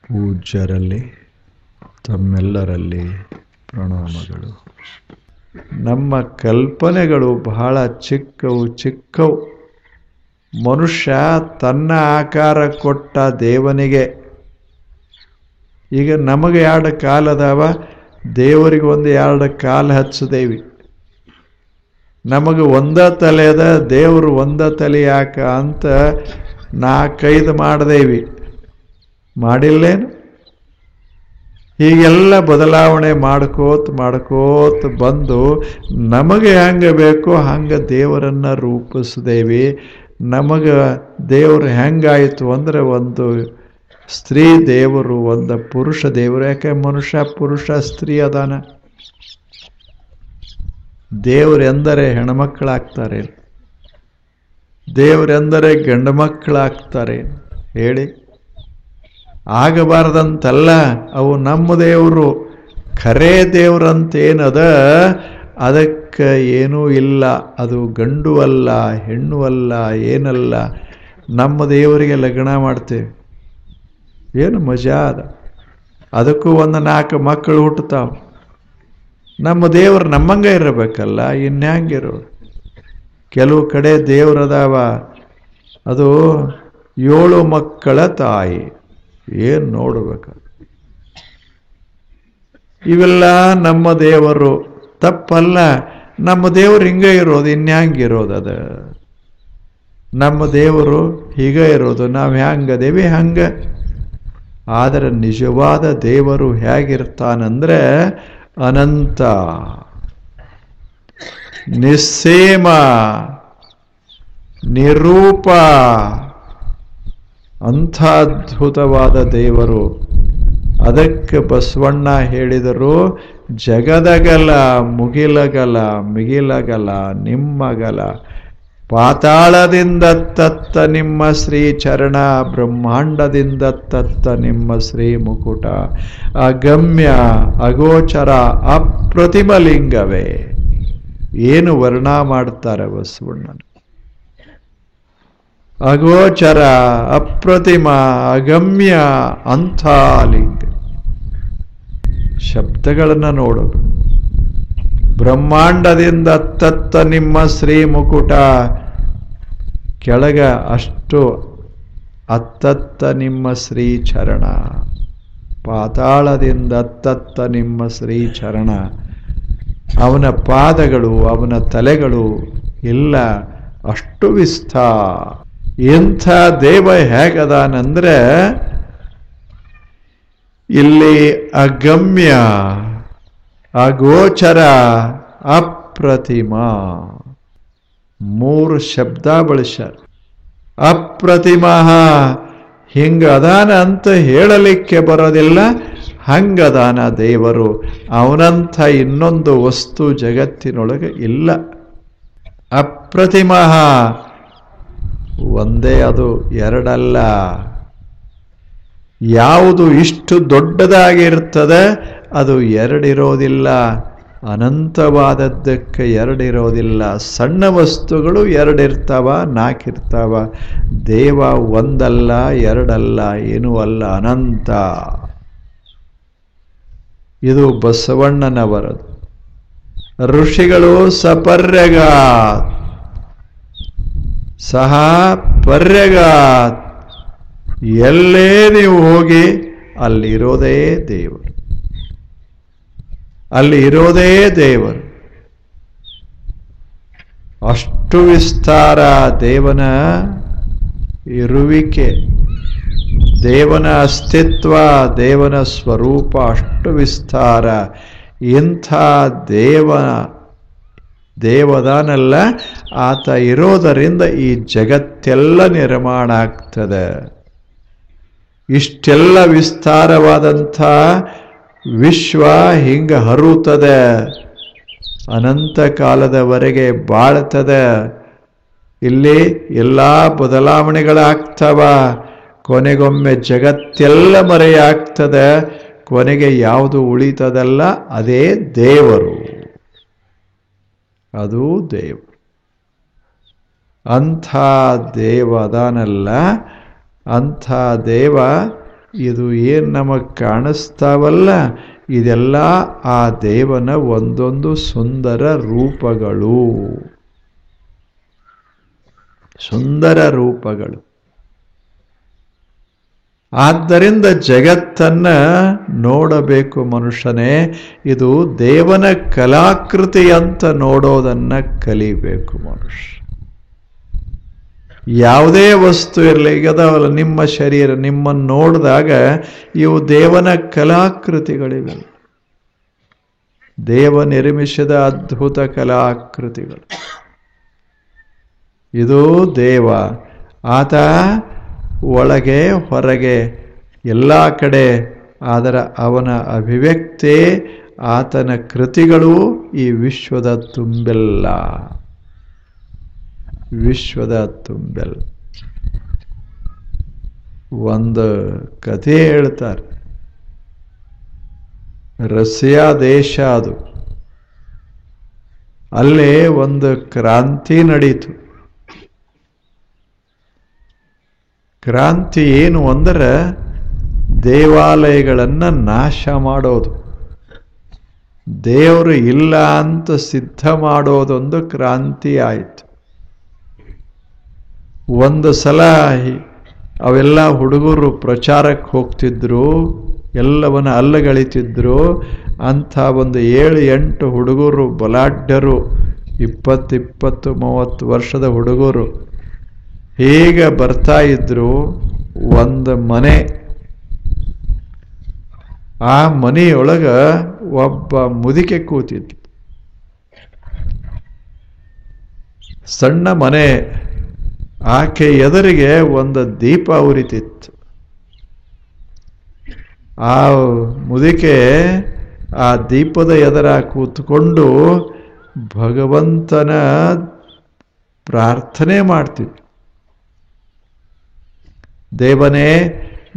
ಪೂಜ್ಯರಲ್ಲಿ ತಮ್ಮೆಲ್ಲರಲ್ಲಿ ಪ್ರಣಾಮಗಳು. ನಮ್ಮ ಕಲ್ಪನೆಗಳು ಬಹಳ ಚಿಕ್ಕವು. ಮನುಷ್ಯ ತನ್ನ ಆಕಾರ ಕೊಟ್ಟ ದೇವನಿಗೆ. ಈಗ ನಮಗೆ 2 ಕಾಲದಾವ, ದೇವರಿಗೆ 1-2 ಕಾಲು ಹಚ್ಚದೇವಿ. ನಮಗೆ ಒಂದ ತಲೆ ಅದ, ದೇವರು ಒಂದ ತಲೆ ಯಾಕ ಅಂತ 4-5 ಮಾಡ್ದೇವಿ. ಮಾಡಿಲ್ಲೇನು? ಹೀಗೆಲ್ಲ ಬದಲಾವಣೆ ಮಾಡ್ಕೋತ ಬಂದು ನಮಗೆ ಹೆಂಗೆ ಬೇಕೋ ಹಂಗೆ ದೇವರನ್ನು ರೂಪಿಸಿದೇವಿ. ನಮಗೆ ದೇವರು ಹೆಂಗಾಯಿತು ಅಂದರೆ, ಒಂದು ಸ್ತ್ರೀ ದೇವರು, ಒಂದು ಪುರುಷ ದೇವರು. ಯಾಕೆ ಮನುಷ್ಯ ಪುರುಷ ಸ್ತ್ರೀ ಅದಾನ. ದೇವರೆಂದರೆ ಹೆಣ್ಮಕ್ಕಳಾಗ್ತಾರೆ, ದೇವರೆಂದರೆ ಗಂಡು ಮಕ್ಕಳಾಗ್ತಾರೆ ಹೇಳಿ. ಆಗಬಾರ್ದಂತಲ್ಲ. ಅವು ನಮ್ಮ ದೇವರು. ಖರೇ ದೇವ್ರಂತೇನದ ಅದಕ್ಕೆ ಏನೂ ಇಲ್ಲ. ಅದು ಗಂಡು ಅಲ್ಲ, ಹೆಣ್ಣು ಅಲ್ಲ, ಏನಲ್ಲ. ನಮ್ಮ ದೇವರಿಗೆ ಲಗ್ನ ಮಾಡ್ತೇವೆ, ಏನು ಮಜಾ ಅದ. ಅದಕ್ಕೂ 1-4 ಮಕ್ಕಳು ಹುಟ್ಟುತ್ತಾವೆ. ನಮ್ಮ ದೇವರು ನಮ್ಮಂಗೆ ಇರಬೇಕಲ್ಲ, ಇನ್ಹ್ಯಾಂಗಿರೋದು. ಕೆಲವು ಕಡೆ ದೇವರದಾವ, ಅದು 7 ಮಕ್ಕಳ ತಾಯಿ. ಏನು ನೋಡ್ಬೇಕು. ಇವೆಲ್ಲ ನಮ್ಮ ದೇವರು ತಪ್ಪಲ್ಲ. ನಮ್ಮ ದೇವರು ಹಿಂಗೆ ಇರೋದು, ಇನ್ಹ್ಯಾಂಗಿರೋದು. ಅದು ನಮ್ಮ ದೇವರು ಹೀಗೆ ಇರೋದು. ನಾವು ಹ್ಯಾಂಗದೇವಿ ಹಂಗೆ. ಆದರೆ ನಿಜವಾದ ದೇವರು ಹೇಗಿರ್ತಾನಂದ್ರೆ, ಅನಂತ, ನಿಸ್ಸೇಮ, ನಿರೂಪ, ಅಂಥ ಅದ್ಭುತವಾದ ದೇವರು. ಅದಕ್ಕೆ ಬಸವಣ್ಣ ಹೇಳಿದರು, ಜಗದಗಲ ಮುಗಿಲಗಲ ಮಿಗಿಲಗಲ ನಿಮ್ಮಗಲ, ಪಾತಾಳದಿಂದ ತತ್ತ ನಿಮ್ಮ ಶ್ರೀ ಚರಣ, ಬ್ರಹ್ಮಾಂಡದಿಂದ ತತ್ತ ನಿಮ್ಮ ಶ್ರೀ ಮುಕುಟ, ಅಗಮ್ಯ ಅಗೋಚರ ಅಪ್ರತಿಮಲಿಂಗವೇ. ಏನು ವರ್ಣ ಮಾಡ್ತಾರೆ ಬಸವಣ್ಣನ. ಅಗೋಚರ, ಅಪ್ರತಿಮ, ಅಗಮ್ಯ, ಅಂಥ ಲಿಂಗ. ಶಬ್ದಗಳನ್ನು ನೋಡೋದು. ಬ್ರಹ್ಮಾಂಡದಿಂದ ತತ್ತ ನಿಮ್ಮ ಶ್ರೀ ಮುಕುಟ, ಕೆಳಗ ಅಷ್ಟು ಅತ್ತತ್ತ ನಿಮ್ಮ ಶ್ರೀ ಚರಣ, ಪಾತಾಳದಿಂದ ಅತ್ತತ್ತ ನಿಮ್ಮ ಶ್ರೀ ಚರಣ. ಅವನ ಪಾದಗಳು, ಅವನ ತಲೆಗಳು ಇಲ್ಲ, ಅಷ್ಟು ವಿಸ್ತಾರ. ಎಂಥ ದೇವ ಹೇಗದಾನಂದ್ರೆ, ಇಲ್ಲಿ ಅಗಮ್ಯ, ಅಗೋಚರ, ಅಪ್ರತಿಮ 3 ಶಬ್ದ ಬಳಸ್ಯಾರ. ಅಪ್ರತಿಮ ಹಿಂಗದಾನ ಅಂತ ಹೇಳಲಿಕ್ಕೆ ಬರೋದಿಲ್ಲ, ಹಂಗದಾನ ದೇವರು. ಅವನಂಥ ಇನ್ನೊಂದು ವಸ್ತು ಜಗತ್ತಿನೊಳಗೆ ಇಲ್ಲ. ಅಪ್ರತಿಮ ಒಂದೇ, ಅದು 2 ಅಲ್ಲ. ಯಾವುದು ಇಷ್ಟು ದೊಡ್ಡದಾಗಿರ್ತದೆ ಅದು 2 ಇರೋದಿಲ್ಲ. ಅನಂತವಾದದ್ದಕ್ಕೆ 2 ಇರೋದಿಲ್ಲ. ಸಣ್ಣ ವಸ್ತುಗಳು 2 ಇರ್ತಾವ, 4 ಇರ್ತಾವ. ದೇವ 1 ಅಲ್ಲ, 2 ಅಲ್ಲ, ಏನೂ ಅಲ್ಲ, ಅನಂತ. ಇದು ಬಸವಣ್ಣನವರದು. ಋಷಿಗಳು ಸಪರ್ಯಗಾತ್ ಸಹ ಪರ್ಯಗಾತ್, ಎಲ್ಲೇ ನೀವು ಹೋಗಿ ಅಲ್ಲಿರೋದೇ ದೇವರು, ಅಲ್ಲಿ ಇರೋದೇ ದೇವರು. ಅಷ್ಟು ವಿಸ್ತಾರ ದೇವನ ಇರುವಿಕೆ, ದೇವನ ಅಸ್ತಿತ್ವ, ದೇವನ ಸ್ವರೂಪ ಅಷ್ಟು ವಿಸ್ತಾರ. ಇಂಥ ದೇವದಾನಲ್ಲ, ಆತ ಇರೋದರಿಂದ ಈ ಜಗತ್ತೆಲ್ಲ ನಿರ್ಮಾಣ ಆಗ್ತದೆ. ಇಷ್ಟೆಲ್ಲ ವಿಸ್ತಾರವಾದಂಥ ವಿಶ್ವ ಹಿಂಗೆ ಹರುತ್ತದೆ, ಅನಂತ ಕಾಲದವರೆಗೆ ಬಾಳ್ತದೆ. ಇಲ್ಲಿ ಎಲ್ಲ ಬದಲಾವಣೆಗಳಾಗ್ತವ. ಕೊನೆಗೊಮ್ಮೆ ಜಗತ್ತೆಲ್ಲ ಮರೆಯಾಗ್ತದೆ. ಕೊನೆಗೆ ಯಾವುದು ಉಳಿತದಲ್ಲ ಅದೇ ದೇವರು. ಅದು ದೇವರು. ಅಂಥ ದೇವ ಅದಾನಲ್ಲ, ಅಂಥ ದೇವ ಇದು ಏನು ನಮಗೆ ಕಾಣಿಸ್ತಾವಲ್ಲ, ಇದೆಲ್ಲ ಆ ದೇವನ ಒಂದೊಂದು ಸುಂದರ ರೂಪಗಳು, ಸುಂದರ ರೂಪಗಳು. ಆದ್ದರಿಂದ ಜಗತ್ತನ್ನ ನೋಡಬೇಕು ಮನುಷ್ಯನೇ, ಇದು ದೇವನ ಕಲಾಕೃತಿ ಅಂತ ನೋಡೋದನ್ನ ಕಲಿಬೇಕು ಮನುಷ್ಯ. ಯಾವುದೇ ವಸ್ತು ಇರಲಿ, ಈಗ ಅದಾವಲ್ಲ ನಿಮ್ಮ ಶರೀರ, ನಿಮ್ಮನ್ನು ನೋಡಿದಾಗ ಇವು ದೇವನ ಕಲಾಕೃತಿಗಳಿವೆ, ದೇವ ನಿರ್ಮಿಸಿದ ಅದ್ಭುತ ಕಲಾಕೃತಿಗಳು. ಇದು ದೇವ, ಆತ ಒಳಗೆ ಹೊರಗೆ ಎಲ್ಲ ಕಡೆ, ಅದರ ಅವನ ಅಭಿವ್ಯಕ್ತಿ, ಆತನ ಕೃತಿಗಳು ಈ ವಿಶ್ವದ ತುಂಬೆಲ್ಲ, ವಿಶ್ವದ ತುಂಬೆಲ್ಲ. ಒಂದು ಕಥೆ ಹೇಳ್ತಾರೆ, ರಷ್ಯಾ ದೇಶ ಅದು, ಅಲ್ಲೇ ಒಂದು ಕ್ರಾಂತಿ ನಡೀತು. ಕ್ರಾಂತಿ ಏನು ಅಂದರೆ ದೇವಾಲಯಗಳನ್ನು ನಾಶ ಮಾಡೋದು, ದೇವರು ಇಲ್ಲ ಅಂತ ಸಿದ್ಧ ಮಾಡೋದೊಂದು ಕ್ರಾಂತಿ ಆಯಿತು. ಒಂದು ಸಲ ಅವೆಲ್ಲ ಹುಡುಗರು ಪ್ರಚಾರಕ್ಕೆ ಹೋಗ್ತಿದ್ರು, ಎಲ್ಲವನ್ನ ಅಲ್ಲಗಳಿತಿದ್ರು. ಅಂಥ ಒಂದು 7-8 ಹುಡುಗರು ಬಲಾಢ್ಯರು, 20-30 ವರ್ಷದ ಹುಡುಗರು ಹೀಗೆ ಬರ್ತಾ ಇದ್ರು. ಒಂದು ಮನೆ, ಆ ಮನೆಯೊಳಗ ಒಬ್ಬ ಮುದುಕೆ ಕೂತಿದ್ಲು. ಸಣ್ಣ ಮನೆ, ಆಕೆ ಎದುರಿಗೆ ಒಂದು ದೀಪ ಉರಿತಿತ್ತು. ಆ ಮುದುಕೆ ಆ ದೀಪದ ಎದುರ ಕೂತ್ಕೊಂಡು ಭಗವಂತನ ಪ್ರಾರ್ಥನೆ ಮಾಡ್ತಿತ್ತು. ದೇವನೇ,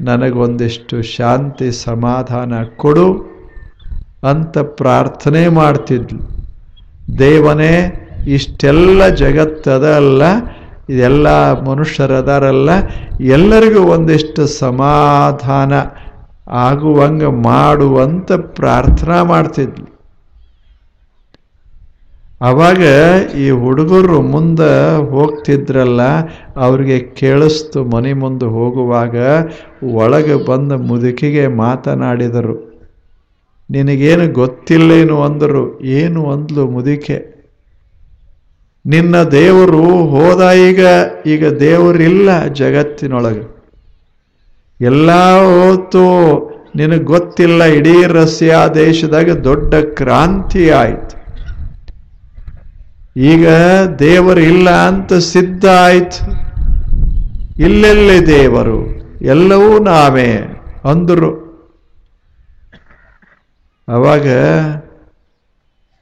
ನನಗೊಂದಿಷ್ಟು ಶಾಂತಿ ಸಮಾಧಾನ ಕೊಡು ಅಂತ ಪ್ರಾರ್ಥನೆ ಮಾಡ್ತಿದ್ಲು. ದೇವನೇ, ಇಷ್ಟೆಲ್ಲ ಜಗತ್ತದಲ್ಲ, ಇದೆಲ್ಲ ಮನುಷ್ಯರದಾರಲ್ಲ, ಎಲ್ಲರಿಗೂ ಒಂದಿಷ್ಟು ಸಮಾಧಾನ ಆಗುವಂಗೆ ಮಾಡುವಂತ ಪ್ರಾರ್ಥನಾ ಮಾಡ್ತಿದ್ಲು. ಅವಾಗ ಈ ಹುಡುಗರು ಮುಂದೆ ಹೋಗ್ತಿದ್ರಲ್ಲ, ಅವ್ರಿಗೆ ಕೇಳಿಸ್ತು. ಮನೆ ಮುಂದೆ ಹೋಗುವಾಗ ಒಳಗೆ ಬಂದ ಮುದುಕಿಗೆ ಮಾತನಾಡಿದರು. ನಿನಗೇನು ಗೊತ್ತಿಲ್ಲೇನು ಅಂದರು. ಏನು ಅಂದ್ಲು ಮುದುಕೆ, ನಿನ್ನ ದೇವರು ಹೋದ, ಈಗ ದೇವರಿಲ್ಲ ಜಗತ್ತಿನೊಳಗೆ, ಎಲ್ಲ ಹೋತು, ನಿನಗೆ ಗೊತ್ತಿಲ್ಲ. ಇಡೀ ರಷ್ಯಾ ದೇಶದಾಗ ದೊಡ್ಡ ಕ್ರಾಂತಿ ಆಯ್ತು, ಈಗ ದೇವರು ಇಲ್ಲ ಅಂತ ಸಿದ್ಧ ಆಯ್ತು. ಇಲ್ಲೆಲ್ಲಿ ದೇವರು, ಎಲ್ಲವೂ ನಾವೇ ಅಂದರು. ಅವಾಗ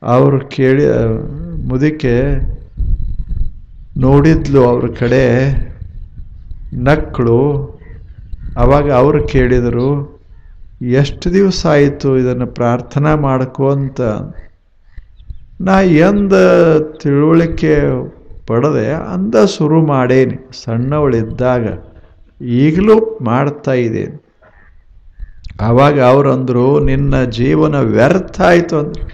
ಅವರು ಕೇಳಿ, ಮುದುಕೆ ನೋಡಿದ್ಲು ಅವ್ರ ಕಡೆ, ನಕ್ಕಳು. ಅವಾಗ ಅವರು ಕೇಳಿದರು, ಎಷ್ಟು ದಿವಸ ಆಯಿತು ಇದನ್ನು ಪ್ರಾರ್ಥನಾ ಮಾಡ್ಕೋ ಅಂತ. ನಾ ಎಂದ ತಿಳುವಳಿಕೆ ಪಡೆದೆ ಅಂದ ಶುರು ಮಾಡೇನಿ, ಸಣ್ಣವಳಿದ್ದಾಗ, ಈಗಲೂ ಮಾಡ್ತಾ ಇದ್ದೇನೆ. ಆವಾಗ ಅವರಂದ್ರು, ನಿನ್ನ ಜೀವನ ವ್ಯರ್ಥ ಆಯಿತು ಅಂದ್ರು.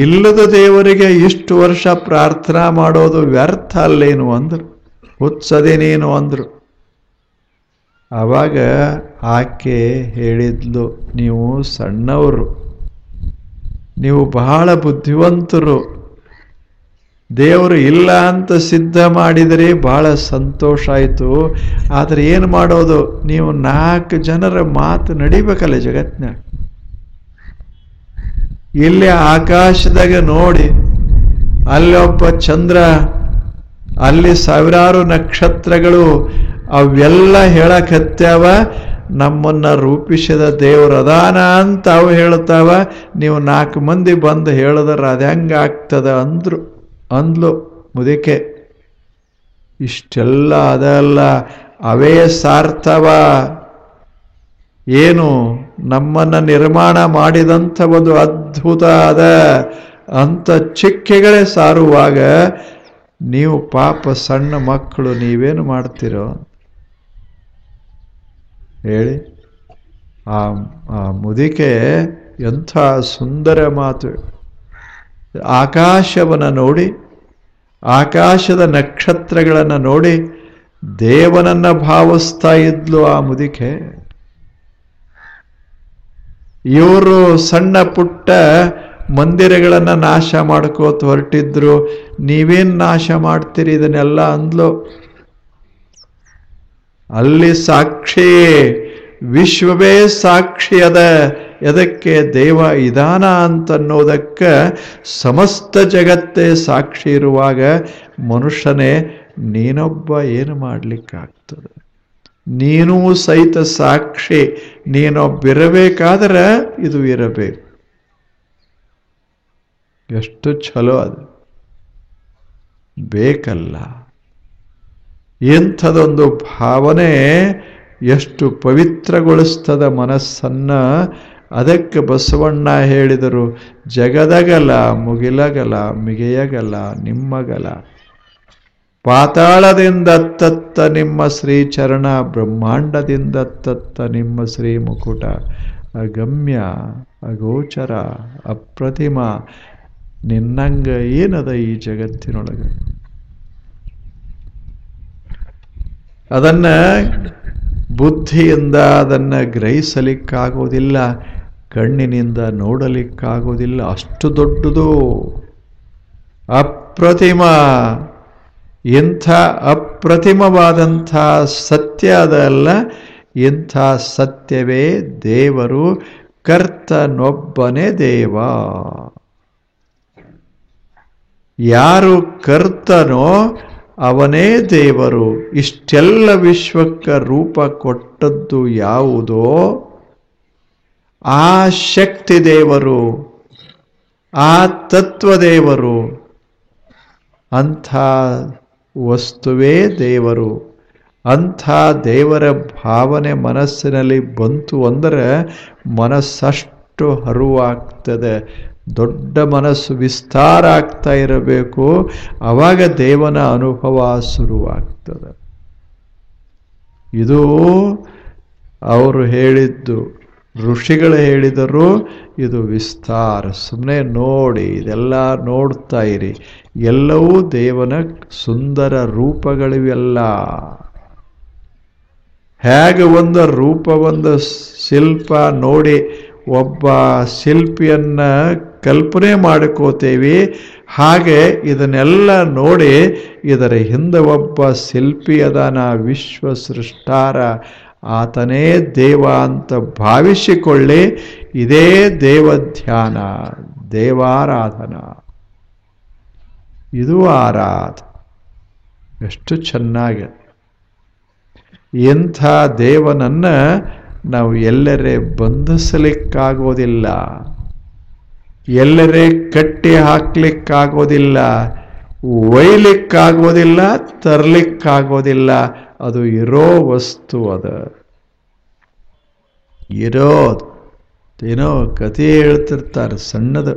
ಇಲ್ಲದ ದೇವರಿಗೆ ಇಷ್ಟು ವರ್ಷ ಪ್ರಾರ್ಥನಾ ಮಾಡೋದು ವ್ಯರ್ಥ ಅಲ್ಲೇನು ಅಂದರು, ಹುಚ್ಚದೇನೇನು ಅಂದರು. ಆವಾಗ ಆಕೆ ಹೇಳಿದ್ಲು, ನೀವು ಸಣ್ಣವರು, ನೀವು ಬಹಳ ಬುದ್ಧಿವಂತರು, ದೇವರು ಇಲ್ಲ ಅಂತ ಸಿದ್ಧ ಮಾಡಿದರೆ ಬಹಳ ಸಂತೋಷ ಆಯಿತು. ಆದರೆ ಏನು ಮಾಡೋದು, ನೀವು 4 ಜನರ ಮಾತು ನಡಿಬೇಕಲ್ಲ ಜಗತ್ತಿನಾಗ. ಇಲ್ಲಿ ಆಕಾಶದಾಗ ನೋಡಿ, ಅಲ್ಲೊಬ್ಬ ಚಂದ್ರ, ಅಲ್ಲಿ ಸಾವಿರಾರು ನಕ್ಷತ್ರಗಳು, ಅವೆಲ್ಲ ಹೇಳಕತ್ಯಾವ ನಮ್ಮನ್ನ ರೂಪಿಸಿದ ದೇವರು ಅದಾನ ಅಂತ ಅವು ಹೇಳ್ತಾವ. ನೀವು 4 ಮಂದಿ ಬಂದು ಹೇಳಿದ್ರೆ ಅದು ಹೆಂಗಾಗ್ತದ ಅಂದ್ಲು ಮುದುಕೆ. ಇಷ್ಟೆಲ್ಲ ಅದಲ್ಲ, ಅವೇ ಸಾರ್ಥವ. ಏನು ನಮ್ಮನ್ನ ನಿರ್ಮಾಣ ಮಾಡಿದಂಥ ಒಂದು ಅದ್ಭುತ ಅದ ಅಂತ ಚಿಕ್ಕೆಗಳೇ ಸಾರುವಾಗ ನೀವು ಪಾಪ ಸಣ್ಣ ಮಕ್ಕಳು ನೀವೇನು ಮಾಡ್ತೀರೋ ಹೇಳಿ. ಆ ಮುದಿಕೆ ಎಂಥ ಸುಂದರ ಮಾತು. ಆಕಾಶವನ್ನು ನೋಡಿ, ಆಕಾಶದ ನಕ್ಷತ್ರಗಳನ್ನು ನೋಡಿ ದೇವನನ್ನ ಭಾವಿಸ್ತಾ ಇದ್ಲು ಆ ಮುದಿಕೆ. ಇವರು ಸಣ್ಣ ಪುಟ್ಟ ಮಂದಿರಗಳನ್ನು ನಾಶ ಮಾಡ್ಕೋತ ಹೊರಟಿದ್ರು. ನೀವೇನ್ ನಾಶ ಮಾಡ್ತೀರಿ ಇದನ್ನೆಲ್ಲ ಅಂದ್ಲು. ಅಲ್ಲಿ ಸಾಕ್ಷಿ, ವಿಶ್ವವೇ ಸಾಕ್ಷಿ ಅದ. ಎದಕ್ಕೆ? ದೇವ ಇದಾನ ಅಂತನ್ನೋದಕ್ಕೆ ಸಮಸ್ತ ಜಗತ್ತೇ ಸಾಕ್ಷಿ ಇರುವಾಗ ಮನುಷ್ಯನೇ ನೀನೊಬ್ಬ ಏನು ಮಾಡ್ಲಿಕ್ಕಾಗ್ತದೆ? ನೀನೂ ಸಹಿತ ಸಾಕ್ಷಿ. ನೀನೊಬ್ಬಿರಬೇಕಾದ್ರೆ ಇದು ಇರಬೇಕು. ಎಷ್ಟು ಛಲೋ ಅದು ಬೇಕಲ್ಲ. ಇಂಥದೊಂದು ಭಾವನೆ ಎಷ್ಟು ಪವಿತ್ರಗೊಳಿಸ್ತದ ಮನಸ್ಸನ್ನ. ಅದಕ್ಕೆ ಬಸವಣ್ಣ ಹೇಳಿದರು, ಜಗದಗಲ ಮುಗಿಲಗಲ ಮಿಗೆಯಗಲ ನಿಮ್ಮಗಲ, ಪಾತಾಳದಿಂದ ತತ್ತ ನಿಮ್ಮ ಶ್ರೀಚರಣ, ಬ್ರಹ್ಮಾಂಡದಿಂದ ತತ್ತ ನಿಮ್ಮ ಶ್ರೀ ಮುಕುಟ, ಅಗಮ್ಯ ಅಗೋಚರ ಅಪ್ರತಿಮ, ನಿನ್ನಂಗ ಏನದ ಈ ಜಗತ್ತಿನೊಳಗೆ. ಅದನ್ನ ಬುದ್ಧಿಯಿಂದ ಅದನ್ನು ಗ್ರಹಿಸಲಿಕ್ಕಾಗೋದಿಲ್ಲ, ಕಣ್ಣಿನಿಂದ ನೋಡಲಿಕ್ಕಾಗೋದಿಲ್ಲ. ಅಷ್ಟು ದೊಡ್ಡದು, ಅಪ್ರತಿಮ. ಇಂಥ ಅಪ್ರತಿಮವಾದಂಥ ಸತ್ಯ ಅದಲ್ಲ. ಇಂಥ ಸತ್ಯವೇ ದೇವರು. ಕರ್ತನೊಬ್ಬನೇ ದೇವ. ಯಾರು ಕರ್ತನೋ ಅವನೇ ದೇವರು. ಇಷ್ಟೆಲ್ಲ ವಿಶ್ವಕ್ಕೆ ರೂಪ ಕೊಟ್ಟದ್ದು ಯಾವುದೋ ಆ ಶಕ್ತಿ ದೇವರು, ಆ ತತ್ವದೇವರು. ಅಂಥ ವಸ್ತುವೇ ದೇವರು. ಅಂಥ ದೇವರ ಭಾವನೆ ಮನಸ್ಸಿನಲ್ಲಿ ಬಂತು ಅಂದರೆ ಮನಸ್ಸಷ್ಟು ಹರುವಾಗ್ತದೆ. ದೊಡ್ಡ ಮನಸ್ಸು ವಿಸ್ತಾರ ಆಗ್ತಾ ಇರಬೇಕು. ಆವಾಗ ದೇವನ ಅನುಭವ ಶುರುವಾಗ್ತದೆ. ಇದು ಅವರು ಹೇಳಿದ್ದು, ಋಷಿಗಳು ಹೇಳಿದರು. ಇದು ವಿಸ್ತಾರ. ಸುಮ್ಮನೆ ನೋಡಿ, ಇದೆಲ್ಲ ನೋಡ್ತಾ ಇರಿ. ಎಲ್ಲವೂ ದೇವನ ಸುಂದರ ರೂಪಗಳಿವೆಲ್ಲ. ಹೇಗೆ ಒಂದು ರೂಪ, ಒಂದು ಶಿಲ್ಪ ನೋಡಿ ಒಬ್ಬ ಶಿಲ್ಪಿಯನ್ನ ಕಲ್ಪನೆ ಮಾಡ್ಕೋತೇವಿ, ಹಾಗೆ ಇದನ್ನೆಲ್ಲ ನೋಡಿ ಇದರ ಹಿಂದೆ ಒಬ್ಬ ಶಿಲ್ಪಿ ಅದಾನ, ವಿಶ್ವ ಸೃಷ್ಟಾರ, ಆತನೇ ದೇವ ಅಂತ ಭಾವಿಸಿಕೊಳ್ಳಿ. ಇದೇ ದೇವಧ್ಯಾನ, ದೇವಾರಾಧನ. ಇದು ಆರಾಧನೆ. ಎಷ್ಟು ಚೆನ್ನಾಗಿ. ಇಂಥ ದೇವನನ್ನ ನಾವು ಎಲ್ಲರೇ ಬಂಧಿಸಲಿಕ್ಕಾಗೋದಿಲ್ಲ, ಎಲ್ಲರೇ ಕಟ್ಟಿ ಹಾಕ್ಲಿಕ್ಕಾಗೋದಿಲ್ಲ, ಒಯ್ಲಿಕ್ಕಾಗೋದಿಲ್ಲ, ತರ್ಲಿಕ್ಕಾಗೋದಿಲ್ಲ. ಅದು ಇರೋ ವಸ್ತು. ಅದು ಇರೋದು. ಏನೋ ಕಥೆ ಹೇಳ್ತಿರ್ತಾರೆ ಸಣ್ಣದು.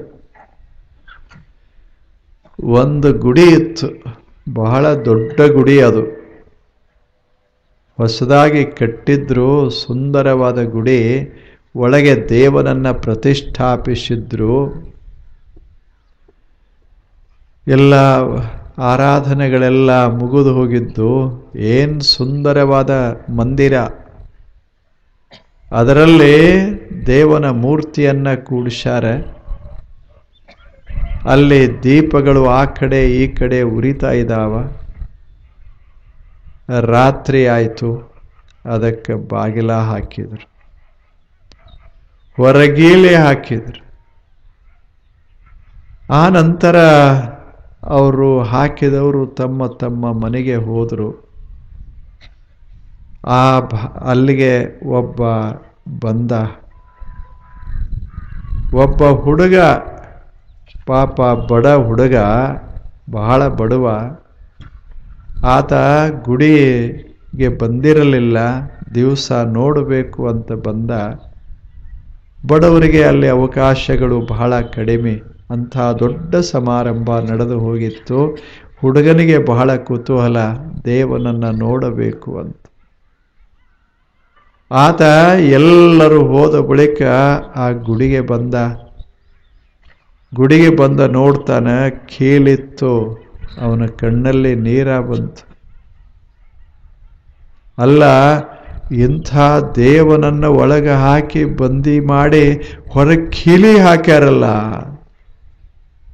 ಒಂದು ಗುಡಿ ಇತ್ತು, ಬಹಳ ದೊಡ್ಡ ಗುಡಿ. ಅದು ಹೊಸದಾಗಿ ಕಟ್ಟಿದ್ರು, ಸುಂದರವಾದ ಗುಡಿ. ಒಳಗೆ ದೇವನನ್ನ ಪ್ರತಿಷ್ಠಾಪಿಸಿದ್ರು. ಎಲ್ಲ ಆರಾಧನೆಗಳೆಲ್ಲ ಮುಗಿದು ಹೋಗಿದ್ದು. ಏನು ಸುಂದರವಾದ ಮಂದಿರ. ಅದರಲ್ಲಿ ದೇವನ ಮೂರ್ತಿಯನ್ನ ಕೂಡಿಸ್ಯಾರ. ಅಲ್ಲಿ ದೀಪಗಳು ಆ ಕಡೆ ಈ ಕಡೆ ಉರಿತಾ ಇದ್ದಾವ. ರಾತ್ರಿ ಆಯಿತು. ಅದಕ್ಕೆ ಬಾಗಿಲ ಹಾಕಿದ್ರು, ಹೊರಗೀಲೆ ಹಾಕಿದ್ರು. ಆ ನಂತರ ಅವರು ಹಾಕಿದವರು ತಮ್ಮ ತಮ್ಮ ಮನೆಗೆ ಹೋದರು. ಅಲ್ಲಿಗೆ ಒಬ್ಬ ಬಂದ. ಒಬ್ಬ ಹುಡುಗ, ಪಾಪ ಬಡ ಹುಡುಗ, ಬಹಳ ಬಡವ. ಆತ ಗುಡಿಗೆ ಬಂದಿರಲಿಲ್ಲ. ದಿವಸ ನೋಡಬೇಕು ಅಂತ ಬಂದ. ಬಡವರಿಗೆ ಅಲ್ಲಿ ಅವಕಾಶಗಳು ಬಹಳ ಕಡಿಮೆ. ಅಂಥ ದೊಡ್ಡ ಸಮಾರಂಭ ನಡೆದು ಹೋಗಿತ್ತು. ಹುಡುಗನಿಗೆ ಬಹಳ ಕುತೂಹಲ, ದೇವನನ್ನು ನೋಡಬೇಕು ಅಂತ. ಆತ ಎಲ್ಲರೂ ಹೋದ ಬಳಿಕ ಆ ಗುಡಿಗೆ ಬಂದ ನೋಡ್ತಾನೆ, ಕೀಲಿತ್ತು. ಅವನ ಕಣ್ಣಲ್ಲಿ ನೀರ ಬಂತು. ಅಲ್ಲ, ಇಂಥ ದೇವನನ್ನು ಒಳಗೆ ಹಾಕಿ ಬಂದಿ ಮಾಡಿ ಹೊರಗೆ ಕೀಲಿ ಹಾಕ್ಯಾರಲ್ಲ.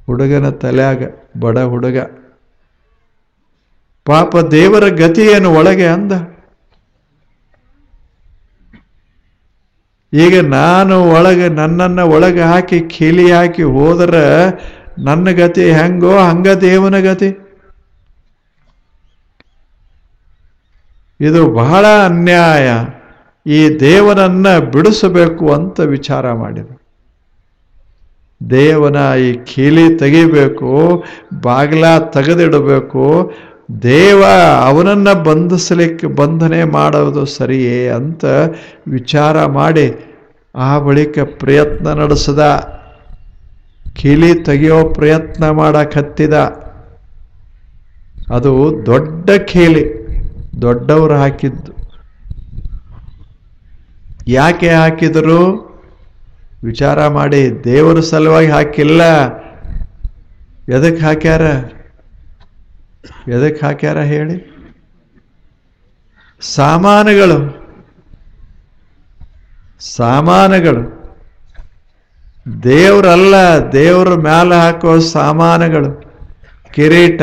ಹುಡುಗನ ತಲೆಯಾಗ, ಬಡ ಹುಡುಗ, ಪಾಪ ದೇವರ ಗತಿ ಏನು ಒಳಗೆ ಅಂದ. ಈಗ ನಾನು ನನ್ನನ್ನು ಒಳಗೆ ಹಾಕಿ ಕೀಲಿ ಹಾಕಿ ಹೋದರೆ ನನ್ನ ಗತಿ ಹೆಂಗೋ ಹಂಗ ದೇವನ ಗತಿ. ಇದು ಬಹಳ ಅನ್ಯಾಯ. ಈ ದೇವನನ್ನ ಬಿಡಿಸಬೇಕು ಅಂತ ವಿಚಾರ ಮಾಡಿದ. ದೇವನ ಈ ಕೀಲಿ ತೆಗಿಬೇಕು, ಬಾಗಿಲ ತೆಗೆದಿಡಬೇಕು. ದೇವ ಅವನನ್ನ ಬಂಧನೆ ಮಾಡೋದು ಸರಿಯೇ ಅಂತ ವಿಚಾರ ಮಾಡಿ ಆ ಬಳಿಕ ಪ್ರಯತ್ನ ನಡೆಸಿದ. ಕೀಲಿ ತೆಗೆಯೋ ಪ್ರಯತ್ನ ಮಾಡಕತ್ತಿದ. ಅದು ದೊಡ್ಡ ಕೀಲಿ, ದೊಡ್ಡವರು ಹಾಕಿದ್ದು. ಯಾಕೆ ಹಾಕಿದರು ವಿಚಾರ ಮಾಡಿ. ದೇವರ ಸಲುವಾಗಿ ಹಾಕಿಲ್ಲ. ಎದಕ್ಕೆ ಹಾಕ್ಯಾರ ಹೇಳಿ? ಸಾಮಾನುಗಳು ದೇವರಲ್ಲ, ದೇವರ ಮೇಲೆ ಹಾಕೋ ಸಾಮಾನುಗಳು, ಕಿರೀಟ,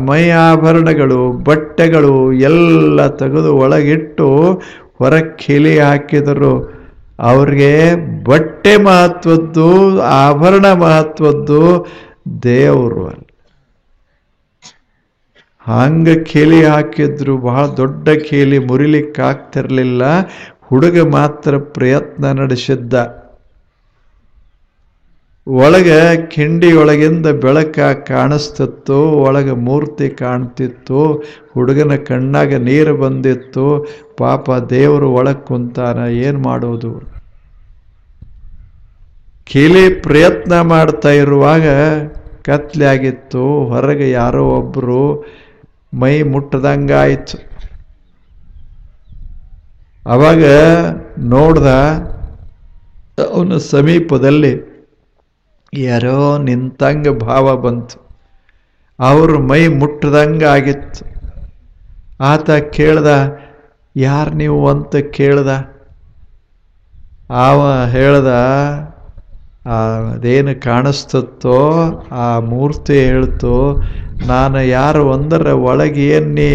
ಮೈ ಆಭರಣಗಳು, ಬಟ್ಟೆಗಳು ಎಲ್ಲ ತೆಗೆದು ಒಳಗಿಟ್ಟು ಹೊರಗೆ ಕೀಲಿ ಹಾಕಿದರು. ಅವ್ರಿಗೆ ಬಟ್ಟೆ ಮಹತ್ವದ್ದು, ಆಭರಣ ಮಹತ್ವದ್ದು, ದೇವರು ಅಲ್ಲ. ಹಂಗ ಕೀಲಿ ಹಾಕಿದ್ರು. ಬಹಳ ದೊಡ್ಡ ಕೀಲಿ, ಮುರಿಲಿಕ್ಕಾಗ್ತಿರ್ಲಿಲ್ಲ. ಹುಡುಗ ಮಾತ್ರ ಪ್ರಯತ್ನ ನಡೆಸಿದ್ದ. ಒಳಗೆ ಕಿಂಡಿಯೊಳಗಿಂದ ಬೆಳಕ ಕಾಣಿಸ್ತಿತ್ತು, ಒಳಗೆ ಮೂರ್ತಿ ಕಾಣ್ತಿತ್ತು. ಹುಡುಗನ ಕಣ್ಣಾಗ ನೀರು ಬಂದಿತ್ತು. ಪಾಪ ದೇವರು ಒಳಗೆ ಕುಂತಾನ, ಏನು ಮಾಡೋದು? ಕೀಲಿ ಪ್ರಯತ್ನ ಮಾಡ್ತಾ ಇರುವಾಗ ಕತ್ಲೆ ಆಗಿತ್ತು. ಹೊರಗೆ ಯಾರೋ ಒಬ್ಬರು ಮೈ ಮುಟ್ಟದಂಗಾಯ್ತು. ಅವಾಗ ನೋಡ್ದ, ಅವನ ಸಮೀಪದಲ್ಲಿ ಯಾರೋ ನಿಂತಂಗ ಭಾವ ಬಂತು. ಅವರು ಮೈ ಮುಟ್ಟದಂಗಾಗಿತ್ತು. ಆತ ಕೇಳ್ದ, ಯಾರು ನೀವು ಅಂತ ಕೇಳ್ದ. ಅವ ಹೇಳ್ದ, ಅದೇನು ಕಾಣಿಸ್ತತ್ತೋ ಆ ಮೂರ್ತಿ ಹೇಳ್ತು, ನಾನು ಯಾರು ಒಂದರ ಒಳಗೆ ಏನಿ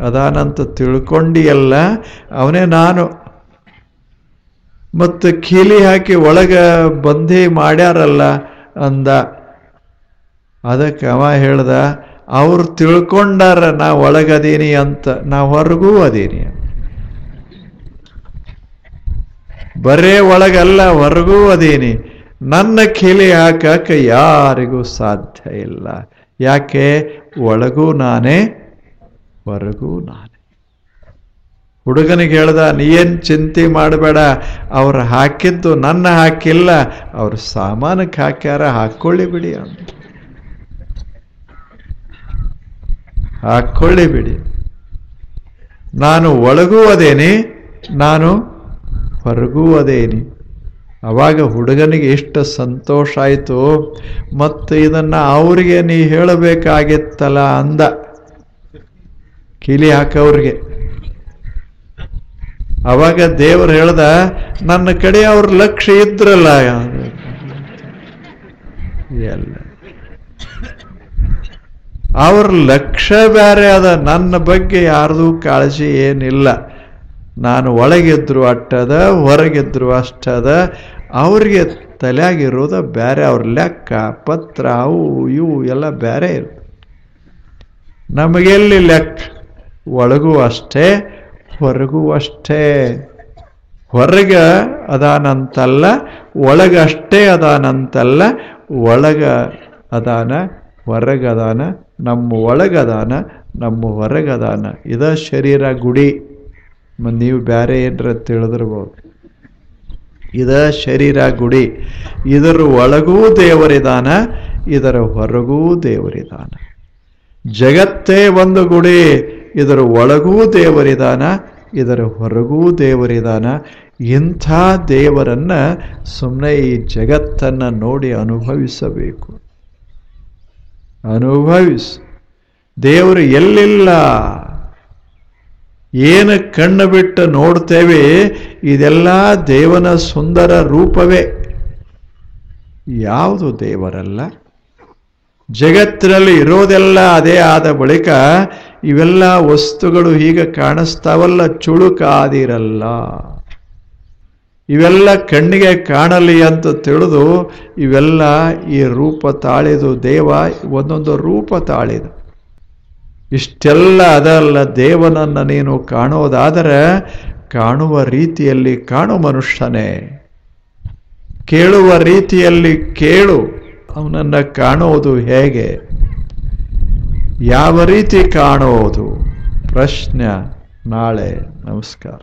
ಅದಾನಂತ ತಿಳ್ಕೊಂಡಿಯಲ್ಲ, ಅವನೇ ನಾನು. ಮತ್ತು ಕೀಲಿ ಹಾಕಿ ಒಳಗೆ ಬಂದಿ ಮಾಡ್ಯಾರಲ್ಲ ಅಂದ. ಅದಕ್ಕೆ ಅವ ಹೇಳ್ದ, ಅವ್ರು ತಿಳ್ಕೊಂಡಾರ ನಾ ಒಳಗದೀನಿ ಅಂತ, ನಾ ಹೊರಗೂ ಅದೀನಿ. ಬರೇ ಒಳಗಲ್ಲ, ಹೊರಗೂ ಅದೀನಿ. ನನ್ನ ಕೀಲಿ ಹಾಕಕ್ಕ ಯಾರಿಗೂ ಸಾಧ್ಯ ಇಲ್ಲ. ಯಾಕೆ? ಒಳಗೂ ನಾನೇ, ಹೊರಗೂ ನಾನೇ. ಹುಡುಗನಿಗೆ ಹೇಳ್ದ, ನೀನ್ ಚಿಂತೆ ಮಾಡಬೇಡ, ಅವ್ರು ಹಾಕಿದ್ದು ನನ್ನ ಹಾಕಿಲ್ಲ, ಅವ್ರ ಸಾಮಾನಕ್ಕೆ ಹಾಕ್ಯಾರ, ಹಾಕೊಳ್ಳಿ ಬಿಡಿ ಅಂತ. ಹಾಕೊಳ್ಳಿ ಬಿಡಿ. ನಾನು ಒಳಗೂ ಅದೇನಿ, ನಾನು ಹೊರಗೂ ಅದೇನಿ. ಅವಾಗ ಹುಡುಗನಿಗೆ ಎಷ್ಟು ಸಂತೋಷ ಆಯಿತು. ಮತ್ತು ಇದನ್ನು ಅವರಿಗೆ ನೀ ಹೇಳಬೇಕಾಗಿತ್ತಲ್ಲ ಅಂದ, ಕೀಲಿ ಹಾಕವ್ರಿಗೆ. ಅವಾಗ ದೇವರು ಹೇಳ್ದ, ನನ್ನ ಕಡೆ ಅವ್ರ ಲಕ್ಷ್ಯ ಇದ್ರಲ್ಲ. ಎಲ್ಲ ಅವ್ರ ಲಕ್ಷ್ಯ ಬೇರೆ ಅದ, ನನ್ನ ಬಗ್ಗೆ ಯಾರ್ದು ಕಾಳಜಿ ಏನಿಲ್ಲ. ನಾನು ಒಳಗಿದ್ರು ಅಟ್ಟದ, ಹೊರಗಿದ್ರು ಅಷ್ಟದ. ಅವ್ರಿಗೆ ತಲೆಯಾಗಿರೋದ ಬೇರೆ, ಅವ್ರ ಲೆಕ್ಕ ಪತ್ರ ಅವು ಇವು ಎಲ್ಲ ಬೇರೆ ಇರುತ್ತೆ. ನಮಗೆಲ್ಲಿ ಲೆಕ್ಕ? ಒಳಗೂ ಅಷ್ಟೇ, ಹೊರಗೂ ಅಷ್ಟೇ. ಹೊರಗ ಅದಾನಂತಲ್ಲ, ಒಳಗಷ್ಟೇ ಅದಾನಂತಲ್ಲ. ಒಳಗ ಅದಾನ, ಹೊರಗದಾನ, ನಮ್ಮ ಒಳಗದಾನ, ನಮ್ಮ ಹೊರಗದಾನ. ಇದ ಶರೀರ ಗುಡಿ. ನೀವು ಬೇರೆ ಏನರ ತಿಳಿದಿರ್ಬೋದು. ಇದ ಶರೀರ ಗುಡಿ. ಇದರ ಒಳಗೂ ದೇವರಿದಾನ, ಇದರ ಹೊರಗೂ ದೇವರಿದಾನ. ಜಗತ್ತೇ ಒಂದು ಗುಡಿ. ಇದರ ಒಳಗೂ ದೇವರಿದಾನ, ಇದರ ಹೊರಗೂ ದೇವರಿದಾನ. ಇಂಥ ದೇವರನ್ನು ಸುಮ್ಮನೆ ಈ ಜಗತ್ತನ್ನು ನೋಡಿ ಅನುಭವಿಸಬೇಕು. ಅನುಭವಿಸು. ದೇವರು ಎಲ್ಲಿಲ್ಲ, ಏನು ಕಣ್ಣು ಬಿಟ್ಟು ನೋಡ್ತೇವೆ ಇದೆಲ್ಲ ದೇವನ ಸುಂದರ ರೂಪವೇ, ಯಾವುದು ದೇವರಲ್ಲ. ಜಗತ್ತಿನಲ್ಲಿ ಇರೋದೆಲ್ಲ ಅದೇ ಆದ ಬಳಿಕ ಇವೆಲ್ಲ ವಸ್ತುಗಳು ಹೀಗೆ ಕಾಣಿಸ್ತಾವಲ್ಲ, ಚುಳುಕಾದಿರಲ್ಲ. ಇವೆಲ್ಲ ಕಣ್ಣಿಗೆ ಕಾಣಲಿ ಅಂತ ತಿಳಿದು ಇವೆಲ್ಲ ಈ ರೂಪ ತಾಳಿದು ದೇವ ಒಂದೊಂದು ರೂಪ ತಾಳಿದು. ಇಷ್ಟೆಲ್ಲ ಅದಲ್ಲ, ದೇವನನ್ನು ನೀನು ಕಾಣೋದಾದರೆ ಕಾಣುವ ರೀತಿಯಲ್ಲಿ ಕಾಣು ಮನುಷ್ಯನೇ, ಕೇಳುವ ರೀತಿಯಲ್ಲಿ ಕೇಳು. ಅವನನ್ನು ಕಾಣೋದು ಹೇಗೆ, ಯಾವ ರೀತಿ ಕಾಣೋದು? ಪ್ರಶ್ನೆ ನಾಳೆ. ನಮಸ್ಕಾರ.